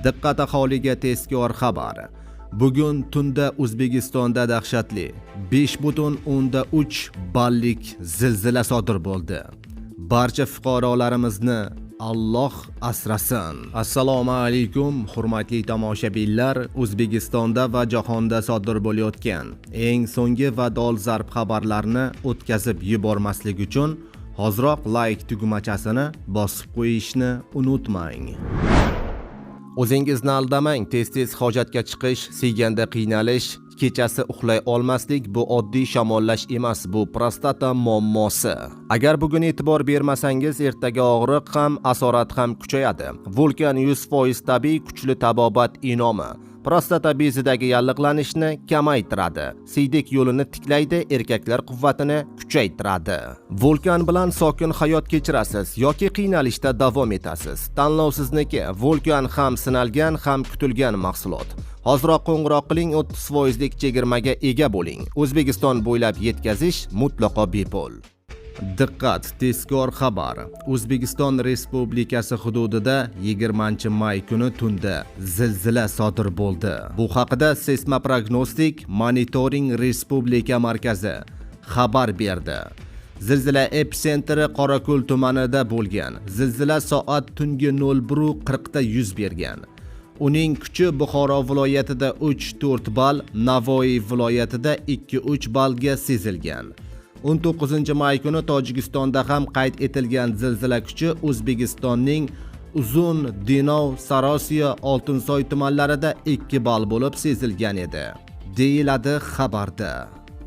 Diqqat aholiga tezkor xabar. Bugun tunda O'zbekistonda dahshatli 5.3 ballik zilzila sodir bo'ldi. Barcha fuqarolarimizni Alloh asrasin. Assalomu alaykum, hurmatli tomoshabinlar. O'zbekistonda va jahonda sodir bo'layotgan eng so'nggi va dolzarb xabarlarni o'tkazib yubormaslik uchun hoziroq like tugmachasini bosib qo'yishni unutmang. O'zingizni aldamang, tez-tez hojatga chiqish, siyganda qiynalish, kechasi uxlay olmaslik bu oddiy shamollash emas, bu prostata muammosi. Agar bugun e'tibor bermasangiz, ertaga og'riq ham, asorat ham kuchayadi. Vulkan 100% tabiiy kuchli tabobat inomi prostata bezidagi yalliqlanishni kamaytiradi. Siydik yo'lini tiklaydi, erkaklar quvvatini kuchaytiradi. Vulkan bilan sokin hayot kechirasiz yoki qiynalishda davom etasiz. Tanlov sizniki. Vulkan ham sinalgan, ham kutilgan mahsulot. Hoziroq qo'ng'iroq qiling, 30% lik chegirmaga ega bo'ling. O'zbekiston bo'ylab yetkazish mutlaqo bepul. Diqqat, tezkor xabar. O'zbekiston Respublikasi hududida 20-may kuni tunda zilzila sodir bo'ldi. Bu haqida Seysmoprognostik Monitoring Respublika markazi xabar berdi. Zilzila epitsentri Qorako'l tumanida bo'lgan. Zilzila soat tungi 01:40 da yuz bergan. Uning kuchi Buxoro viloyatida 3-4 ball, Navoiy viloyatida 2-3 ballga sezilgan. 19-may kuni Tojikistonda ham qayd etilgan zilzila kuchi O'zbekistonning Uzun, Denov, Sarosiyo, Oltinsoy tumanlarida 2 ball bo'lib sezilgan edi, deyiladi xabarda.